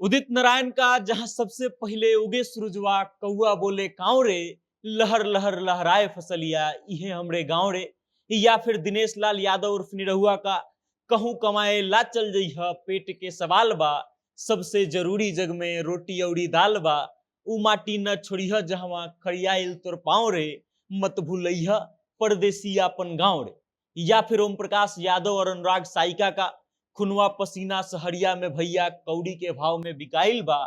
उदित नारायण का जहां सबसे पहले उगे सूरजवा कौआ बोले कांव रे, लहर लहर लहराए फसलिया इहे हमरे गांव रे। या फिर दिनेश लाल यादव उर्फ निरहुआ का कहूं कमाए ला चल जइह पेट के सवाल बा, सबसे जरूरी जग में रोटी औरी दाल बा, उ माटी न छोड़िह जहवा खड़ियाइल तोर पाँव रे, मत भूलइह परदेसी अपन गांव रे। या फिर ओम प्रकाश यादव और अनुराग साइका का खुनवा पसीना सहरिया में भैया कौड़ी के भाव में बिकाइल बा,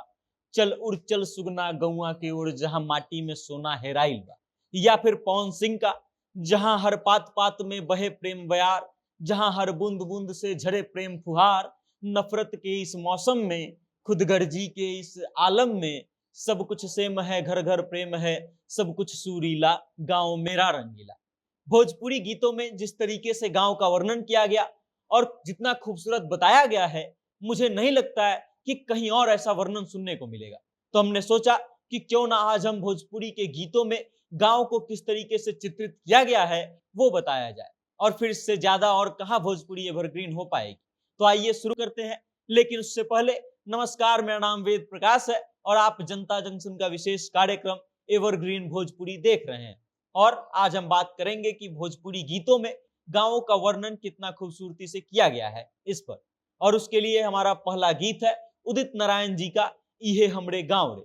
चल उड़ चल सुगना गौआ के ओर जहां माटी में सोना हेराइल बा। या फिर पवन सिंह का जहां हर पात पात में बहे प्रेम बयार, जहां हर बूंद बूंद से झरे प्रेम फुहार, नफरत के इस मौसम में खुदगर्जी के इस आलम में, सब कुछ सेम है घर घर प्रेम है, सब कुछ सूरीला गांव मेरा रंगीला। भोजपुरी गीतों में जिस तरीके से गांव का वर्णन किया गया और जितना खूबसूरत बताया गया है, मुझे नहीं लगता है कि कहीं और ऐसा वर्णन सुनने को मिलेगा। तो हमने सोचा कि क्यों ना आज हम भोजपुरी के गीतों में गांव को किस तरीके से चित्रित किया गया है वो बताया जाए, और फिर इससे ज्यादा और कहां भोजपुरी एवरग्रीन हो पाएगी। तो आइए शुरू करते हैं, लेकिन उससे पहले नमस्कार, मेरा नाम वेद प्रकाश है और आप जनता जंक्शन का विशेष कार्यक्रम एवरग्रीन भोजपुरी देख रहे हैं। और आज हम बात करेंगे कि भोजपुरी गीतों में गांवों का वर्णन कितना खूबसूरती से किया गया है इस पर। और उसके लिए हमारा पहला गीत है उदित नारायण जी का इहे हमरे गांव रे।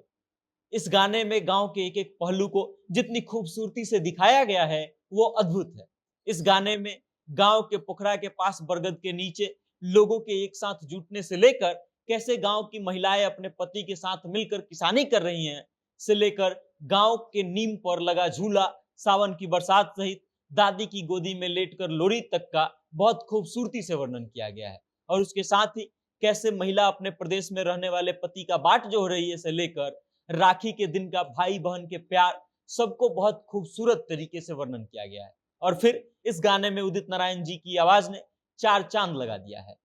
इस गाने में गांव के एक एक पहलू को जितनी खूबसूरती से दिखाया गया है वो अद्भुत है। इस गाने में गांव के पोखरा के पास बरगद के नीचे लोगों के एक साथ जुटने से लेकर कैसे गांव की महिलाएं अपने पति के साथ मिलकर किसानी कर रही हैं, से लेकर गांव के नीम पर लगा झूला, सावन की बरसात सहित दादी की गोदी में लेटकर लोरी तक का बहुत खूबसूरती से वर्णन किया गया है। और उसके साथ ही कैसे महिला अपने प्रदेश में रहने वाले पति का बाट जोड़ रही है से लेकर राखी के दिन का भाई बहन के प्यार, सबको बहुत खूबसूरत तरीके से वर्णन किया गया है। और फिर इस गाने में उदित नारायण जी की आवाज ने चार चांद लगा दिया है।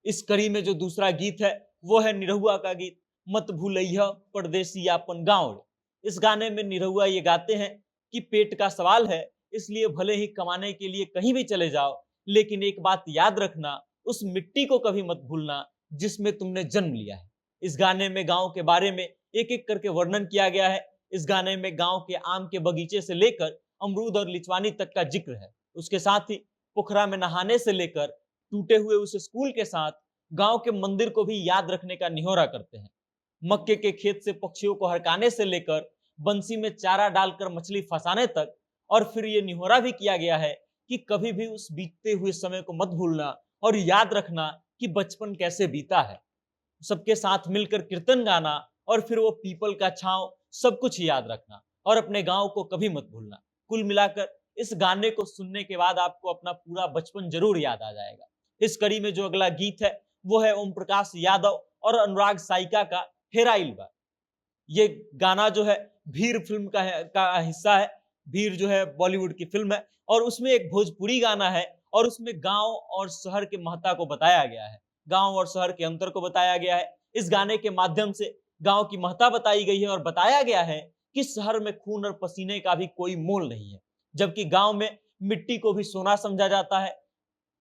इस कड़ी में जो दूसरा गीत है वो है निरहुआ का गीत मत भूलइह परदेसी अपन गांव रे। इस गाने में निरहुआ ये गाते हैं कि पेट का सवाल है, इसलिए भले ही कमाने के लिए कहीं भी चले जाओ, लेकिन एक बात याद रखना, उस मिट्टी को कभी मत भूलना जिसमें तुमने जन्म लिया है। इस गाने में गांव के बारे में एक एक करके वर्णन किया गया है। इस गाने में गांव के आम के बगीचे से लेकर अमरूद और लिचवानी तक का जिक्र है। उसके साथ ही पोखरा में नहाने से लेकर टूटे हुए उस स्कूल के साथ गांव के मंदिर को भी याद रखने का निहोरा करते हैं। मक्के के खेत से पक्षियों को हरकाने से लेकर बंसी में चारा डालकर मछली फंसाने तक। और फिर ये निहोरा भी किया गया है कि कभी भी उस बीतते हुए समय को मत भूलना और याद रखना कि बचपन कैसे बीता है। सबके साथ मिलकर कीर्तन गाना और फिर वो पीपल का छांव, सब कुछ याद रखना और अपने गांव को कभी मत भूलना। कुल मिलाकर इस गाने को सुनने के बाद आपको अपना पूरा बचपन जरूर याद आ जाएगा। इस कड़ी में जो अगला गीत है वो है ओम प्रकाश यादव और अनुराग साइका का हेराइल बा। ये गाना जो है भीर फिल्म का हिस्सा है। भीर जो है बॉलीवुड की फिल्म है और उसमें एक भोजपुरी गाना है और उसमें गांव और शहर के महत्ता को बताया गया है, गांव और शहर के अंतर को बताया गया है। इस गाने के माध्यम से गांव की महत्ता बताई गई है और बताया गया है कि शहर में खून और पसीने का भी कोई मोल नहीं है, जबकि गांव में मिट्टी को भी सोना समझा जाता है।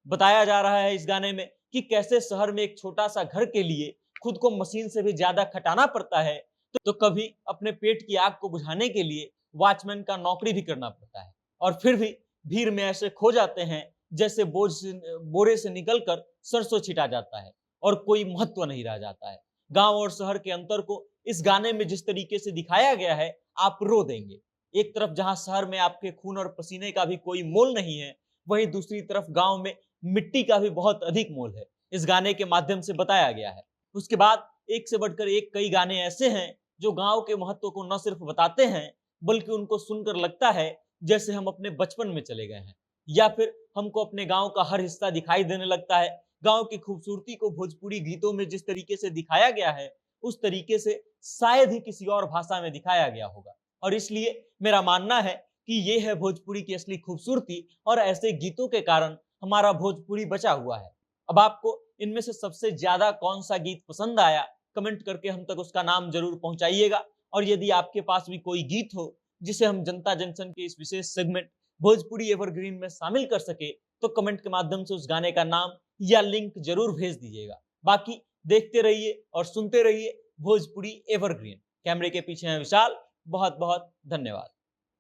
बताया जा रहा है इस गाने में कि कैसे शहर में एक छोटा सा घर के लिए खुद को मशीन से भी ज्यादा खटाना पड़ता है, तो कभी अपने पेट की आग को बुझाने के लिए वॉचमैन का नौकरी भी करना पड़ता है। और फिर भी भीड़ में ऐसे खो जाते हैं जैसे बोरे से निकलकर सरसों छिटा जाता है और कोई महत्व नहीं रह जाता है। गांव और शहर के अंतर को इस गाने में जिस तरीके से दिखाया गया है, आप रो देंगे। एक तरफ जहां शहर में आपके खून और पसीने का भी कोई मोल नहीं है, वहीं दूसरी तरफ गांव में मिट्टी का भी बहुत अधिक मोल है, इस गाने के माध्यम से बताया गया है। उसके बाद एक से बढ़कर एक कई गाने ऐसे हैं जो गांव के महत्व को न सिर्फ बताते हैं, बल्कि उनको सुनकर लगता है जैसे हम अपने बचपन में चले गए हैं, या फिर हमको अपने गांव का हर हिस्सा दिखाई देने लगता है। गांव की खूबसूरती को भोजपुरी गीतों में जिस तरीके से दिखाया गया है, उस तरीके से शायद ही किसी और भाषा में दिखाया गया होगा। और इसलिए मेरा मानना है कि ये है भोजपुरी की असली खूबसूरती और ऐसे गीतों के कारण हमारा भोजपुरी बचा हुआ है। अब आपको इनमें से सबसे ज्यादा कौन सा गीत पसंद आया, कमेंट करके हम तक उसका नाम जरूर पहुंचाइएगा। और यदि आपके पास भी कोई गीत हो जिसे हम जनता जंक्शन के इस विशेष सेगमेंट भोजपुरी एवरग्रीन में शामिल कर सके, तो कमेंट के माध्यम से उस गाने का नाम या लिंक जरूर भेज दीजिएगा। बाकी देखते रहिए और सुनते रहिए भोजपुरी एवरग्रीन। कैमरे के पीछे हैं विशाल। बहुत बहुत धन्यवाद।